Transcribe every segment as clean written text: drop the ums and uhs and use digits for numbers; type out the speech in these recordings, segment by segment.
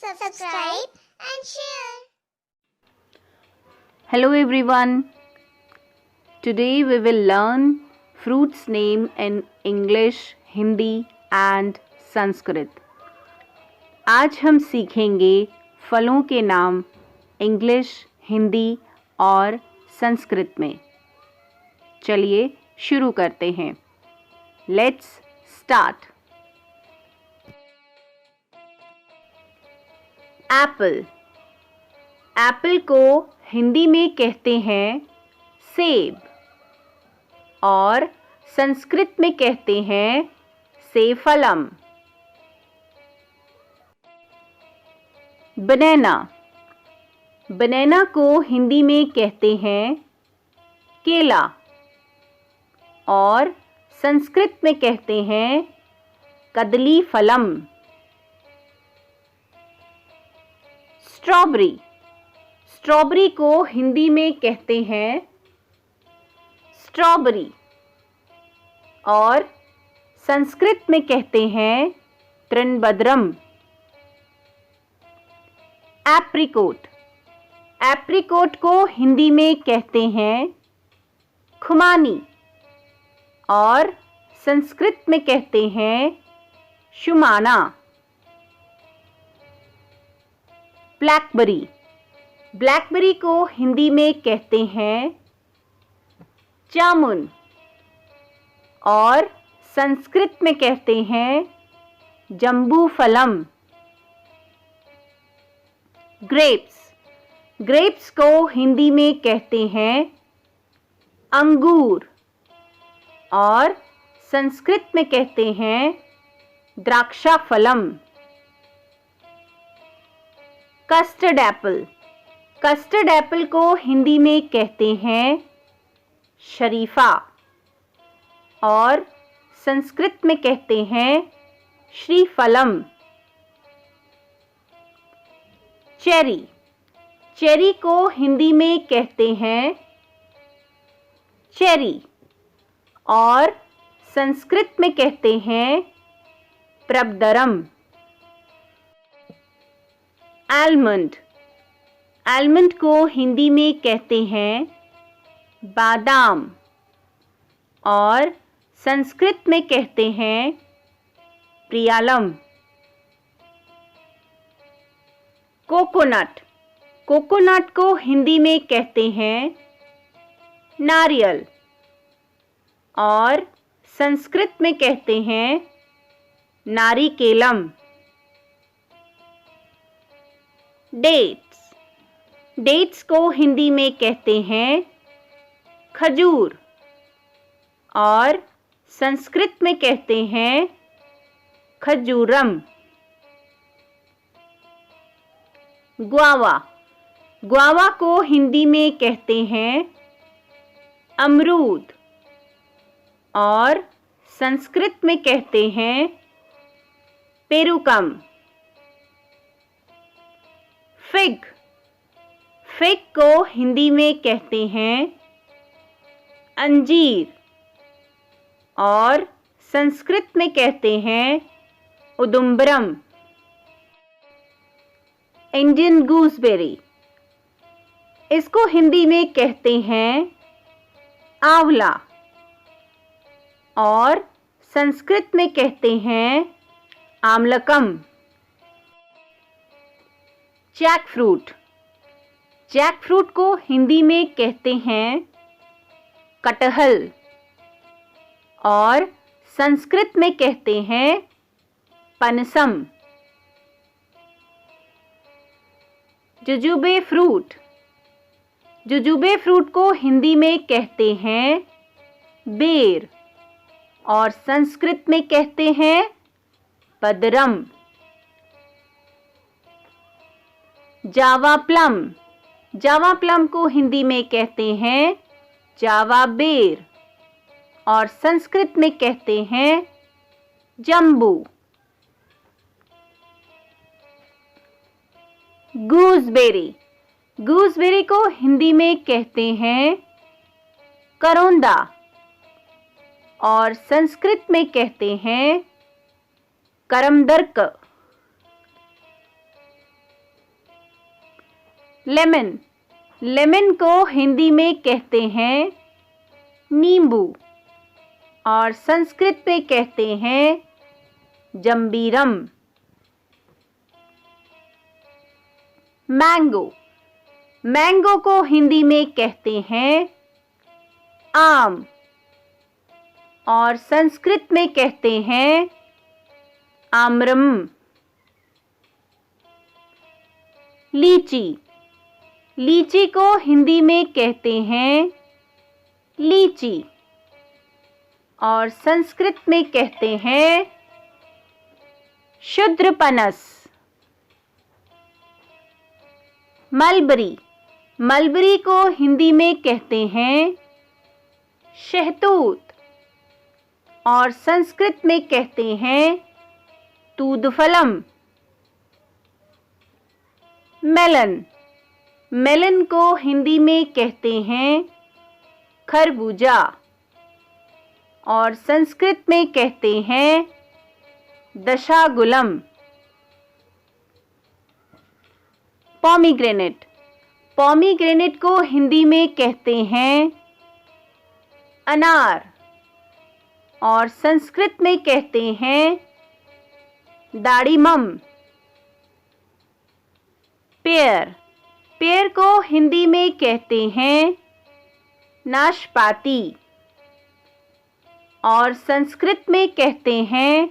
subscribe and share. Hello everyone. Today we will learn fruits name in English, Hindi and Sanskrit. आज हम सीखेंगे फलों के नाम इंग्लिश, हिंदी और संस्कृत में. चलिए शुरू करते हैं. Let's start. एप्पल. एप्पल को हिंदी में कहते हैं सेब और संस्कृत में कहते हैं सेफलम. बनाना. बनाना को हिंदी में कहते हैं केला और संस्कृत में कहते हैं कदली फलम. स्ट्रॉबेरी. स्ट्रॉबेरी को हिंदी में कहते हैं स्ट्रॉबेरी और संस्कृत में कहते हैं त्रिनबद्रम. एप्रिकोट. एप्रिकोट को हिंदी में कहते हैं खुमानी और संस्कृत में कहते हैं शुमाना. ब्लैकबेरी. ब्लैकबेरी को हिंदी में कहते हैं जामुन और संस्कृत में कहते हैं जम्बू फलम. ग्रेप्स. ग्रेप्स को हिंदी में कहते हैं अंगूर और संस्कृत में कहते हैं द्राक्षा फलम. Custard Apple. कस्टर्ड एप्पल को हिंदी में कहते हैं शरीफा और संस्कृत में कहते हैं श्रीफलम. चेरी. चेरी को हिंदी में कहते हैं चेरी और संस्कृत में कहते हैं प्रबदरम. आलमंड. आलमंड को हिंदी में कहते हैं बादाम और संस्कृत में कहते हैं प्रियालम. कोकोनट. कोकोनट को हिंदी में कहते हैं नारियल और संस्कृत में कहते हैं नारिकेलम. डेट्स. डेट्स को हिंदी में कहते हैं खजूर और संस्कृत में कहते हैं खजूरम. ग्वावा. ग्वावा को हिंदी में कहते हैं अमरूद और संस्कृत में कहते हैं पेरुकम. फिग. फिग को हिंदी में कहते हैं अंजीर और संस्कृत में कहते हैं उदुम्बरम. Indian gooseberry. इसको हिंदी में कहते हैं आंवला और संस्कृत में कहते हैं आमलकम. जैकफ्रूट. जैकफ्रूट को हिंदी में कहते हैं कटहल और संस्कृत में कहते हैं पनसम. जुजुबे फ्रूट. जुजुबे फ्रूट को हिंदी में कहते हैं बेर और संस्कृत में कहते हैं पदरम. जावा प्लम. जावा प्लम को हिंदी में कहते हैं जावा बेर और संस्कृत में कहते हैं जम्बू. गूसबेरी. गूसबेरी को हिंदी में कहते हैं करोंदा और संस्कृत में कहते हैं करमदर्क. लेमन, लेमन को हिंदी में कहते हैं नींबू और संस्कृत में कहते हैं जंबीरम। मैंगो, मैंगो को हिंदी में कहते हैं आम और संस्कृत में कहते हैं आम्रम। लीची, लीची को हिंदी में कहते हैं लीची और संस्कृत में कहते हैं शूद्रपनस। मलबरी, मलबरी को हिंदी में कहते हैं शहतूत और संस्कृत में कहते हैं तूदफलम। मेलन, मेलन को हिंदी में कहते हैं खरबूजा और संस्कृत में कहते हैं दशागुलम। पॉमीग्रेनेट, पॉमीग्रेनेट को हिंदी में कहते हैं अनार और संस्कृत में कहते हैं दाड़ीमम। पेयर, पेयर को हिंदी में कहते हैं नाशपाती और संस्कृत में कहते हैं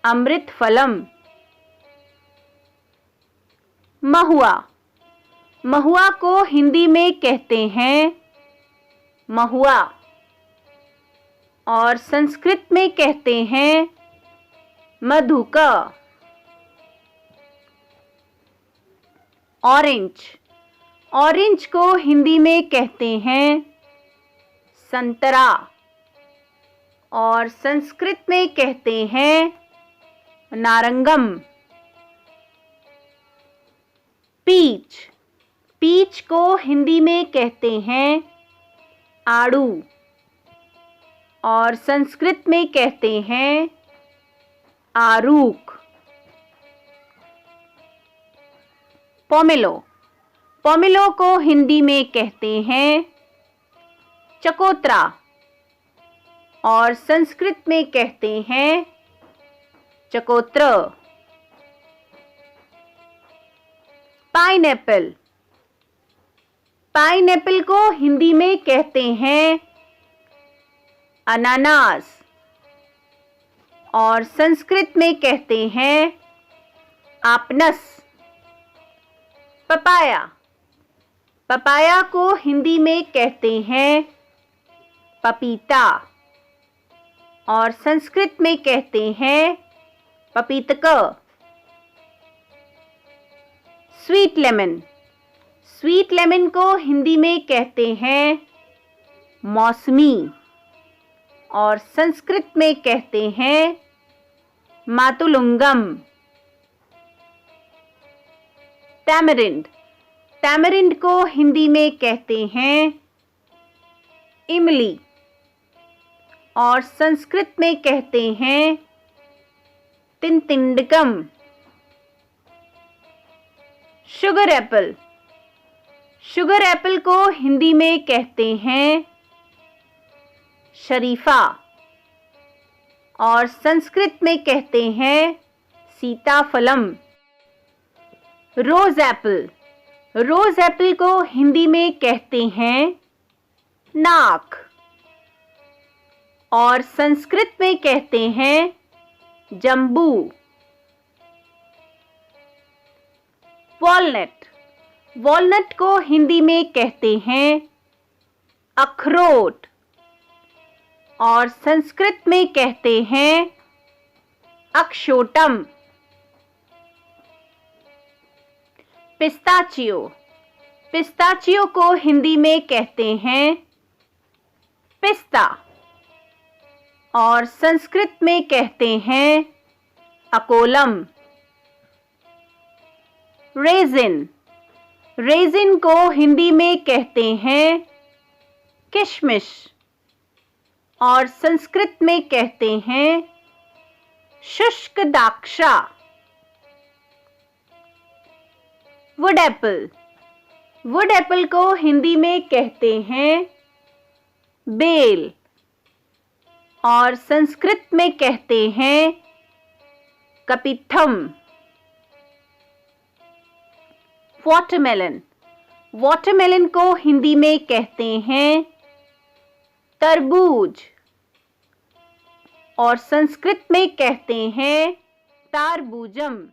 अमृतफलम। महुआ, महुआ को हिंदी में कहते हैं महुआ और संस्कृत में कहते हैं मधुका। ऑरेंज, ऑरेंज को हिंदी में कहते हैं संतरा और संस्कृत में कहते हैं नारंगम। पीच, पीच को हिंदी में कहते हैं आड़ू और संस्कृत में कहते हैं आरूक। पोमेलो, पोमेलो को हिंदी में कहते हैं चकोतरा और संस्कृत में कहते हैं चकोत्र। पाइनएप्पल, पाइनएप्पल को हिंदी में कहते हैं अनानास और संस्कृत में कहते हैं आपनस। पपाया, पपाया को हिंदी में कहते हैं पपीता और संस्कृत में कहते हैं पपीतक। स्वीट लेमन, स्वीट लेमन को हिंदी में कहते हैं मौसमी और संस्कृत में कहते हैं मातुलुंगम। टैमरिंड, टैमरिंड को हिंदी में कहते हैं इमली और संस्कृत में कहते हैं तिनतिंडकम। शुगर एप्पल, शुगर एप्पल को हिंदी में कहते हैं शरीफा और संस्कृत में कहते हैं सीताफलम। रोज एप्पल, रोज एप्पल को हिंदी में कहते हैं नाक और संस्कृत में कहते हैं जम्बू। वॉलनट, वॉलनट को हिंदी में कहते हैं अखरोट और संस्कृत में कहते हैं अक्षोटम। पिस्ताचियो, पिस्ताचियो को हिंदी में कहते हैं पिस्ता और संस्कृत में कहते हैं अकोलम। रेजिन, रेजिन को हिंदी में कहते हैं किशमिश और संस्कृत में कहते हैं शुष्क दाक्षा। वुड एप्पल, वुड एप्पल को हिंदी में कहते हैं बेल और संस्कृत में कहते हैं कपिथम। वाटरमेलन, वाटरमेलन को हिंदी में कहते हैं तरबूज और संस्कृत में कहते हैं तारबूजम।